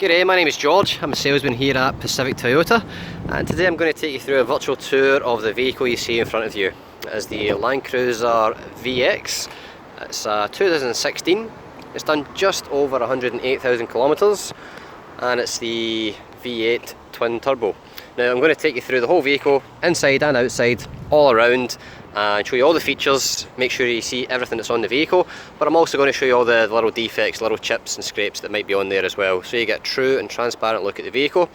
G'day, my name is George. I'm a salesman here at Pacific Toyota, and today I'm going to take you through a virtual tour of the vehicle you see in front of you. It is the Landcruiser VX. It's 2016. It's done just over 108,000 kilometers, and it's the V8 twin turbo. Now I'm going to take you through the whole vehicle, inside and outside, all around, and show you all the features, make sure you see everything that's on the vehicle, but I'm also going to show you all the little defects, little chips and scrapes that might be on there as well, so you get a true and transparent look at the vehicle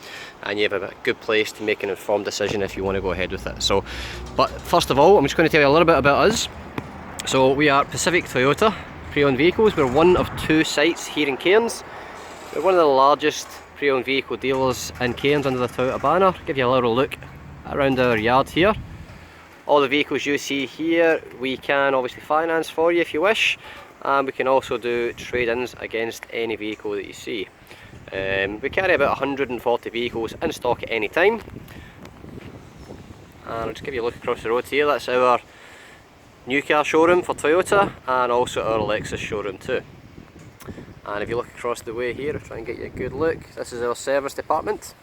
and you have a good place to make an informed decision if you want to go ahead with it. But first of all, I'm just going to tell you a little bit about us. So we are Pacific Toyota pre-owned vehicles. We're one of two sites here in Cairns. We're one of the largest pre-owned vehicle dealers in Cairns under the Toyota banner. I'll give you a little look around our yard here. All the vehicles you see here we can obviously finance for you if you wish, and we can also do trade-ins against any vehicle that you see. We carry about 140 vehicles in stock at any time, and I'll just give you a look across the road here. That's our new car showroom for Toyota and also our Lexus showroom too. And if you look across the way here, I'll try and get you a good look. This is our service department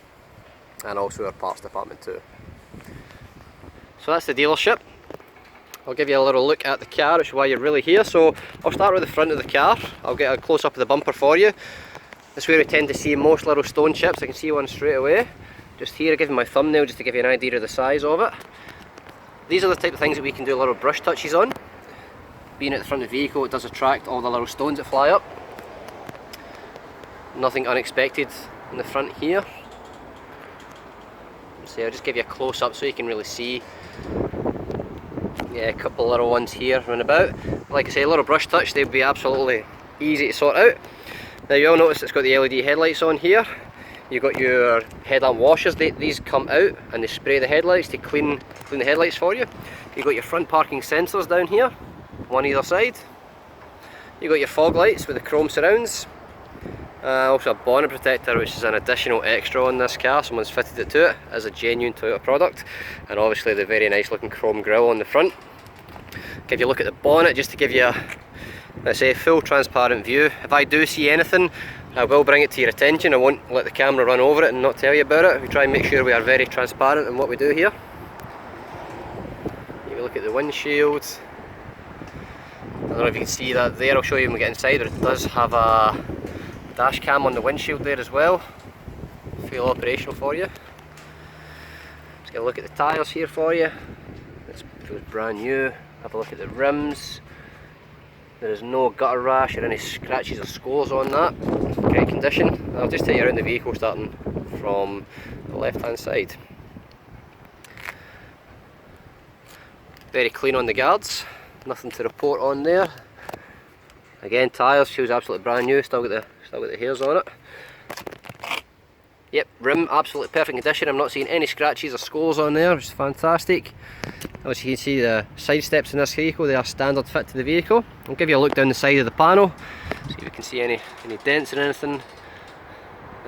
and also our parts department too. So that's the dealership. I'll give you a little look at the car, which is why you're really here. So I'll start with the front of the car. I'll get a close up of the bumper for you. This is where we tend to see most little stone chips. I can see one straight away. Just here, I give you my thumbnail just to give you an idea of the size of it. These are the type of things that we can do little brush touches on. Being at the front of the vehicle, it does attract all the little stones that fly up. Nothing unexpected in the front here. So I'll just give you a close up so you can really see. Yeah, a couple little ones here running about. Like I say, a little brush touch, they'd be absolutely easy to sort out. Now you'll notice it's got the LED headlights on here. You've got your headlamp washers. These come out and they spray the headlights to clean the headlights for you. You've got your front parking sensors down here, one either side. You've got your fog lights with the chrome surrounds. Also a bonnet protector, which is an additional extra on this car. Someone's fitted it to it as a genuine Toyota product, and obviously the very nice looking chrome grille on the front. Give you a look at the bonnet just to give you a, let's say, full transparent view. If I do see anything, I will bring it to your attention. I won't let the camera run over it and not tell you about it. We try and make sure we are very transparent in what we do here. Give you a look at the windshield. I don't know if you can see that there. I'll show you when we get inside, but it does have a dash cam on the windshield there as well. Feel operational for you. Just get a look at the tyres here for you. It feels brand new. Have a look at the rims. There is no gutter rash or any scratches or scores on that. Great condition. I'll just take you around the vehicle starting from the left hand side. Very clean on the guards. Nothing to report on there. Again, tyres, feels absolutely brand new, still got the hairs on it. Yep, rim, absolutely perfect condition. I'm not seeing any scratches or scores on there, which is fantastic. As you can see, the side steps in this vehicle, they are standard fit to the vehicle. I'll give you a look down the side of the panel, see if you can see any dents or anything.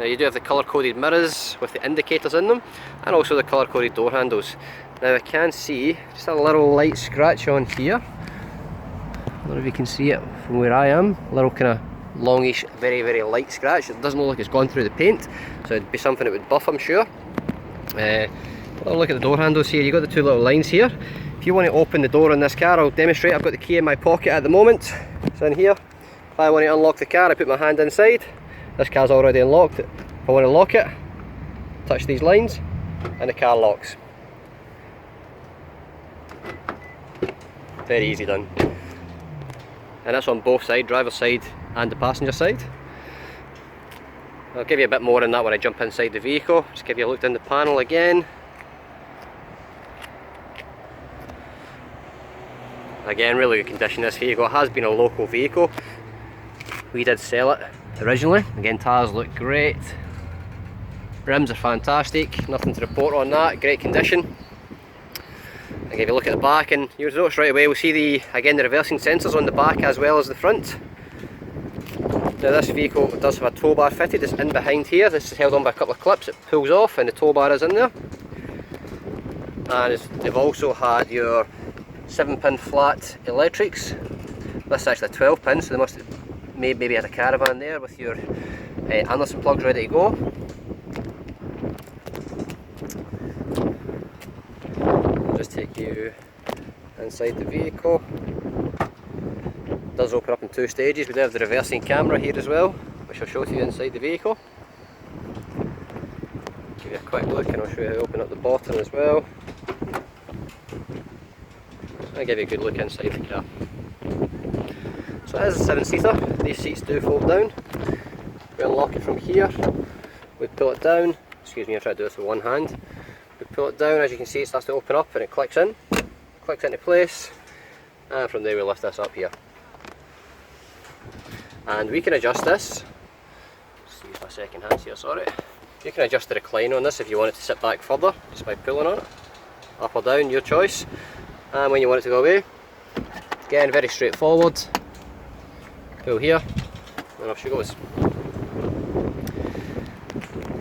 You do have the colour-coded mirrors with the indicators in them, and also the colour-coded door handles. Now I can see just a little light scratch on here. I don't know if you can see it from where I am. A little kind of longish, very, very light scratch. It doesn't look like it's gone through the paint, so it'd be something that would buff, I'm sure. Look at the door handles here. You've got the two little lines here. If you want to open the door on this car, I'll demonstrate. I've got the key in my pocket at the moment. It's in here. If I want to unlock the car, I put my hand inside. This car's already unlocked. If I want to lock it, touch these lines and the car locks. Very easy done. And that's on both sides, driver's side and the passenger side. I'll give you a bit more on that when I jump inside the vehicle. Just give you a look down the panel again. Again, really good condition this vehicle. It has been a local vehicle. We did sell it originally. Again, tyres look great. Rims are fantastic, nothing to report on that, great condition. I give you a look at the back, and you'll notice right away we'll see the reversing sensors on the back as well as the front. Now this vehicle does have a tow bar fitted. It's in behind here. This is held on by a couple of clips. It pulls off and the tow bar is in there. And they've also had your 7-pin flat electrics. This is actually a 12-pin, so they must have maybe had a caravan there with your Anderson plugs ready to go. I'll just take you inside the vehicle. It does open up in 2 stages. We do have the reversing camera here as well, which I'll show to you inside the vehicle. Give you a quick look and I'll show you how to open up the bottom as well. I'll give you a good look inside the car. So it is a 7-seater. These seats do fold down. We unlock it from here. We pull it down. Excuse me, I'll try to do this with one hand. We pull it down, as you can see it starts to open up and it clicks in. Clicks into place. And from there we lift this up here. And we can adjust this. Just use my second hand here, sorry. You can adjust the recline on this if you want it to sit back further, just by pulling on it. Up or down, your choice. And when you want it to go away, again, very straightforward. Pull here, and off she goes.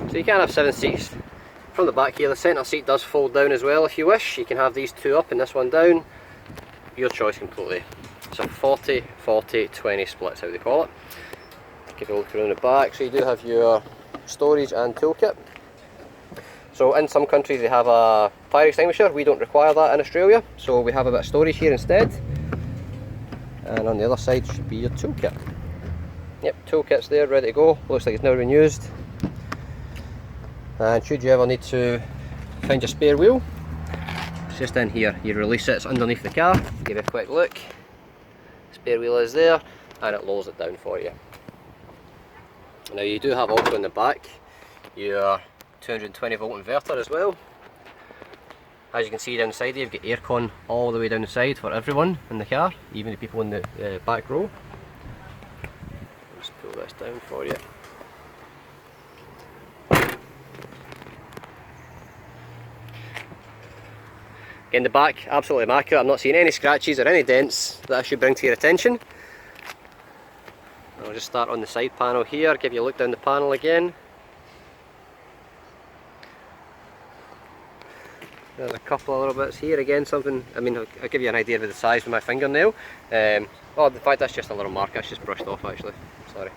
So you can have 7 seats. From the back here, the centre seat does fold down as well if you wish. You can have these 2 up and this one down. Your choice completely. It's a 40-40-20 split, how they call it. Give a look around the back. So you do have your storage and toolkit. So in some countries they have a fire extinguisher. We don't require that in Australia, so we have a bit of storage here instead. And on the other side should be your toolkit. Yep, toolkit's there, ready to go. Looks like it's never been used. And should you ever need to find your spare wheel, it's just in here. You release it, it's underneath the car. Give it a quick look. Spare wheel is there, and it lowers it down for you. Now you do have also in the back your 220 volt inverter as well. As you can see down the side, you've got aircon all the way down the side for everyone in the car, even the people in the back row. Just pull this down for you. Again, the back, absolutely immaculate. I'm not seeing any scratches or any dents that I should bring to your attention. I'll just start on the side panel here, give you a look down the panel again. There's a couple of little bits here, again something, I mean I'll give you an idea of the size with my fingernail. Oh, in fact that's just a little mark, that's just brushed off actually, sorry.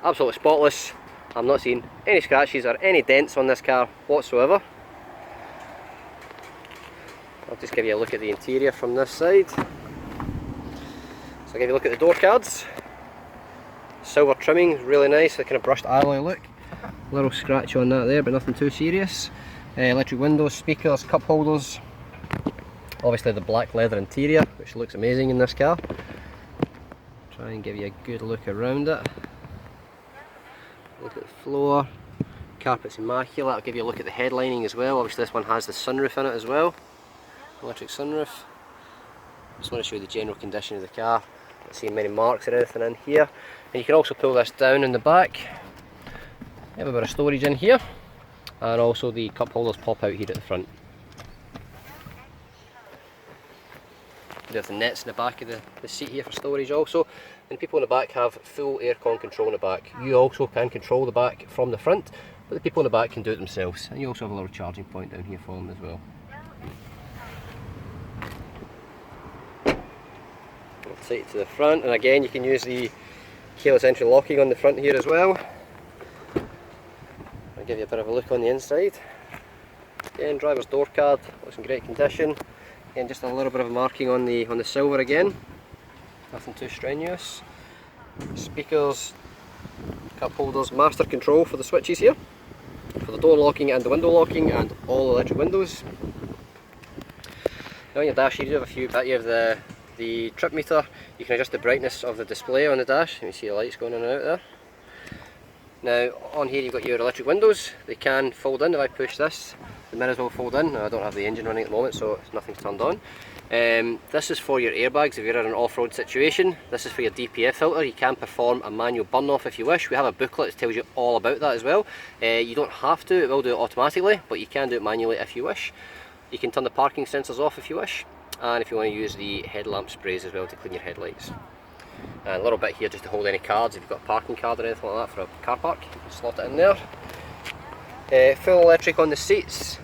Absolutely spotless. I'm not seeing any scratches or any dents on this car whatsoever. I'll just give you a look at the interior from this side. So I'll give you a look at the door cards. Silver trimming, really nice, a kind of brushed alloy look. Little scratch on that there, but nothing too serious. Electric windows, speakers, cup holders. Obviously the black leather interior, which looks amazing in this car. Try and give you a good look around it. Look at the floor, carpet's immaculate. I'll give you a look at the headlining as well. Obviously this one has the sunroof in it as well, electric sunroof. Just want to show you the general condition of the car. Not seeing many marks or anything in here. And you can also pull this down in the back. You have a bit of storage in here, and also the cup holders pop out here at the front. You have the nets in the back of the seat here for storage also, and people in the back have full aircon control in the back. You also can control the back from the front, but the people in the back can do it themselves, and you also have a little charging point down here for them as well. I'll take it to the front, and again you can use the keyless entry locking on the front here as well. I'll give you a bit of a look on the inside. Again, driver's door card, looks in great condition. Again, just a little bit of a marking on the silver again, nothing too strenuous. Speakers, cup holders, master control for the switches here, for the door locking and the window locking, and all electric windows. Now on your dash here you have a few, you have the trip meter. You can adjust the brightness of the display on the dash. You can see the lights going in and out there. Now on here you've got your electric windows. They can fold in. If I push this, the mirrors will fold in. Now, I don't have the engine running at the moment, so nothing's turned on. This is for your airbags if you're in an off-road situation. This is for your DPF filter. You can perform a manual burn off if you wish. We have a booklet that tells you all about that as well. You don't have to, it will do it automatically, but you can do it manually if you wish. You can turn the parking sensors off if you wish, and if you want to use the headlamp sprays as well to clean your headlights. And a little bit here just to hold any cards. If you've got a parking card or anything like that for a car park, you can slot it in there. Full electric on the seats,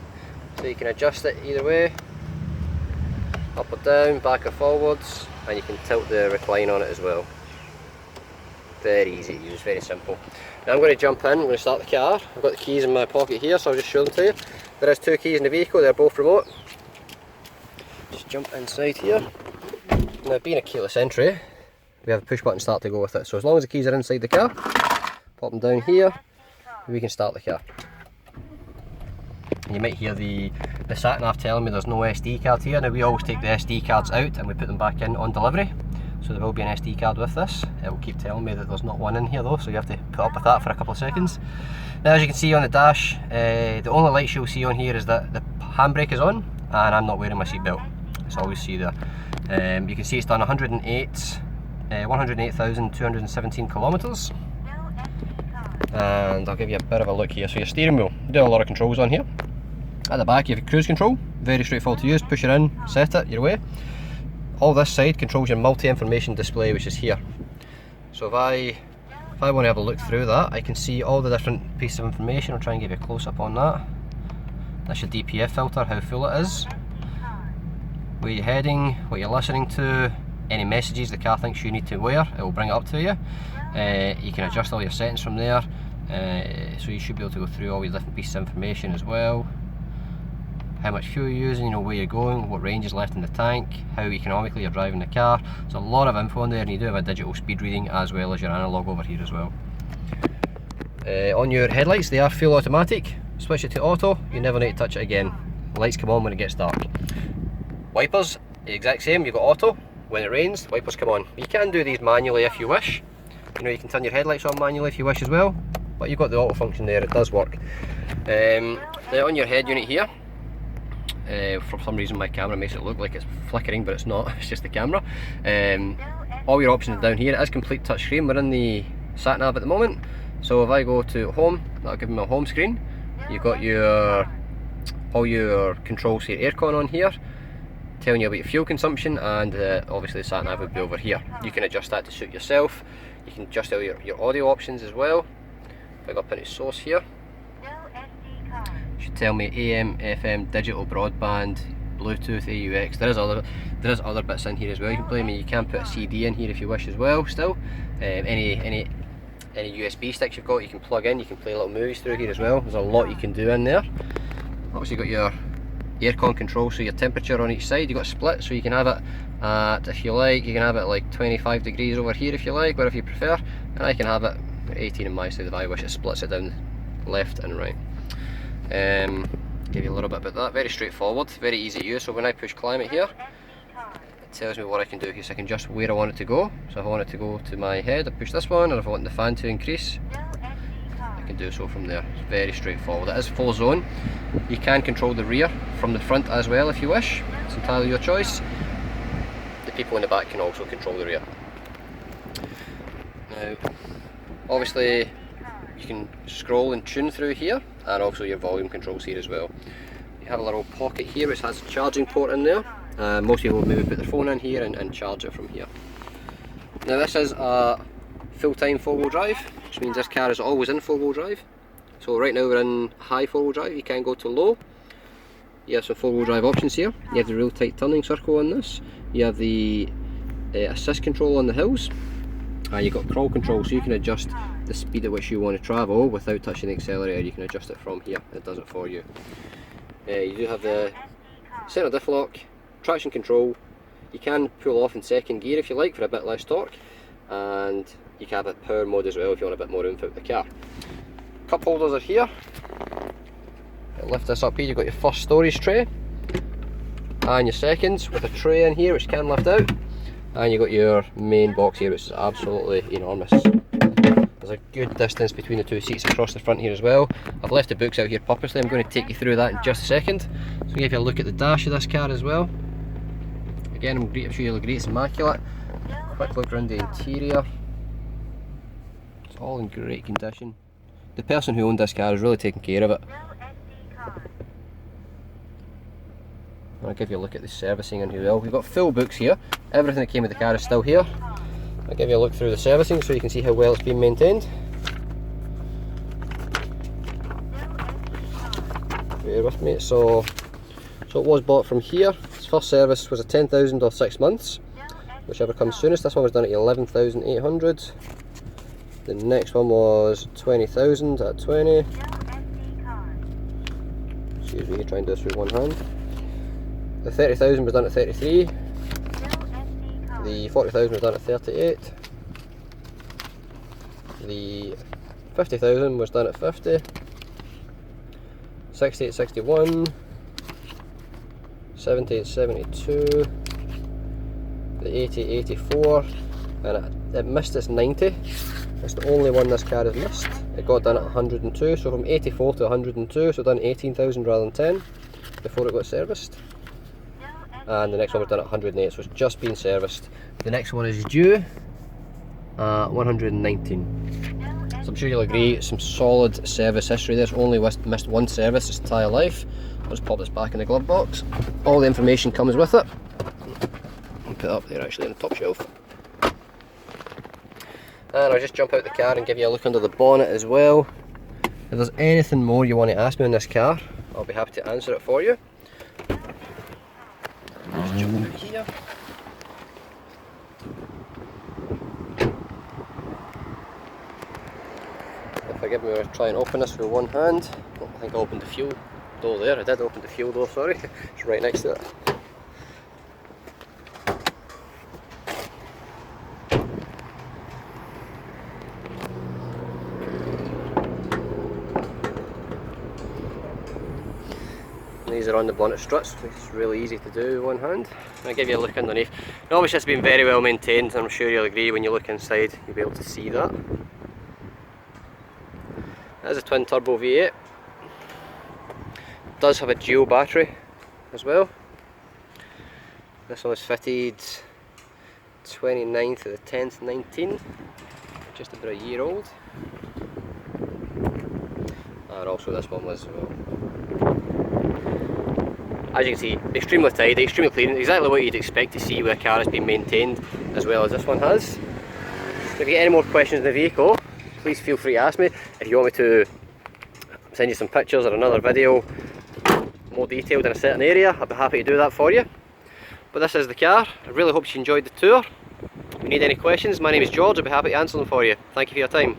so you can adjust it either way, up or down, back or forwards, and you can tilt the recline on it as well. Very easy to use, very simple. Now I'm going to jump in, I'm going to start the car. I've got the keys in my pocket here, so I'll just show them to you. There is 2 keys in the vehicle, they're both remote. Just jump inside here. Now being a keyless entry, we have a push button start to go with it. So as long as the keys are inside the car, pop them down here, we can start the car. And you might hear the sat nav telling me there's no SD card here. Now we always take the SD cards out and we put them back in on delivery. So there will be an SD card with this. It will keep telling me that there's not one in here though, so you have to put up with that for a couple of seconds. Now as you can see on the dash, the only lights you'll see on here is that the handbrake is on and I'm not wearing my seatbelt. It's always see there. You can see it's done 108,217 kilometres. And I'll give you a bit of a look here. So your steering wheel, do a lot of controls on here. At the back you have cruise control, very straightforward to use. Push it in, set it, you're away. All this side controls your multi-information display, which is here. So if I want to have a look through that, I can see all the different pieces of information. I'll try and give you a close-up on that. That's your DPF filter, how full it is, where you're heading, what you're listening to, any messages the car thinks you need to wear, it will bring it up to you. You can adjust all your settings from there, so you should be able to go through all your different pieces of information as well. How much fuel you're using, you know, where you're going, what range is left in the tank, how economically you're driving the car. There's a lot of info on there, and you do have a digital speed reading as well as your analog over here as well. On your headlights, they are full automatic. Switch it to auto, you never need to touch it again. Lights come on when it gets dark. Wipers, the exact same, you've got auto. When it rains, wipers come on. You can do these manually if you wish. You know, you can turn your headlights on manually if you wish as well, but you've got the auto function there, it does work. Now on your head unit here, for some reason my camera makes it look like it's flickering, but it's not, it's just the camera. All your options down here, it is complete touchscreen. We're in the sat nav at the moment, so if I go to home, that'll give me my home screen. You've got all your controls for your aircon on here, telling you about your fuel consumption, and obviously the sat nav would be over here. You can adjust that to suit yourself. You can adjust all your audio options as well. If I go up into source here, should tell me AM, FM, digital, broadband, Bluetooth, AUX. There is other bits in here as well. You can play me. You can put a CD in here if you wish as well. Still, any USB sticks you've got, you can plug in. You can play little movies through here as well. There's a lot you can do in there. Obviously, you've got your aircon control, so your temperature on each side. You've got split, so you can have it at, if you like, you can have it like 25 degrees over here if you like, or if you prefer. And I can have it 18 on my side if I wish. It splits it down left and right. Give you a little bit about that. Very straightforward, very easy to use. So when I push climate here, it tells me what I can do here. So I can adjust where I want it to go. So if I want it to go to my head, I push this one, and if I want the fan to increase, I can do so from there. It's very straightforward. It is full zone. You can control the rear from the front as well if you wish. It's entirely your choice. The people in the back can also control the rear. Now, obviously, you can scroll and tune through here, and also your volume controls here as well. You have a little pocket here which has a charging port in there. Most people will maybe put their phone in here and charge it from here. Now this is a full-time four-wheel drive, which means this car is always in four-wheel drive. So right now we're in high four-wheel drive. You can go to low. You have some four-wheel drive options here. You have the real tight turning circle on this. You have the assist control on the hills. You've got crawl control, so you can adjust the speed at which you want to travel without touching the accelerator. You can adjust it from here, and it does it for you. You do have the centre diff lock, traction control. You can pull off in second gear if you like for a bit less torque, and you can have a power mode as well if you want a bit more oomph out of the car. Cup holders are here. Lift this up here, you've got your first storage tray and your seconds with a tray in here which can lift out, and you've got your main box here which is absolutely enormous. There's a good distance between the two seats across the front here as well. I've left the books out here purposely. I'm going to take you through that in just a second. So give you a look at the dash of this car as well. Again, I'm sure you'll agree it's immaculate. Quick look around the interior. It's all in great condition. The person who owned this car is really taking care of it. I'll give you a look at the servicing and who else. We've got full books here. Everything that came with the car is still here. I'll give you a look through the servicing so you can see how well it's been maintained. Bear with me. So it was bought from here. Its first service was a 10,000 or 6 months, whichever comes soonest. This one was done at 11,800. The next one was 20,000 at 20. Excuse me, trying to do this with one hand. The 30,000 was done at 33. The 40,000 was done at 38. The 50,000 was done at 50. 68, 61. 78, 72. The 80, 84. And it missed its 90. It's the only one this car has missed. It got done at 102, so from 84 to 102, so done 18,000 rather than 10 before it got serviced. And the next one was done at 108, so it's just been serviced. The next one is due at 119. So I'm sure you'll agree, some solid service history there. It's only missed one service its entire life. I'll just pop this back in the glove box. All the information comes with it. I'll put it up there actually on the top shelf. And I'll just jump out the car and give you a look under the bonnet as well. If there's anything more you want to ask me on this car, I'll be happy to answer it for you. Just jump out here. If I give me a try and open this with one hand, I think I opened the fuel door there. I did open the fuel door, sorry. It's right next to it. These are on the bonnet struts, which is really easy to do with one hand. I'll give you a look underneath. And obviously it's been very well maintained, and I'm sure you'll agree when you look inside you'll be able to see that. That is a twin turbo V8. It does have a dual battery as well. This one was fitted 29th of the 10th 19, just about a year old. And also this one was, well, as you can see, extremely tidy, extremely clean, exactly what you'd expect to see when a car has been maintained as well as this one has. So if you get any more questions on the vehicle, please feel free to ask me. If you want me to send you some pictures or another video more detailed in a certain area, I'd be happy to do that for you. But this is the car. I really hope you enjoyed the tour. If you need any questions, my name is George, I'll be happy to answer them for you. Thank you for your time.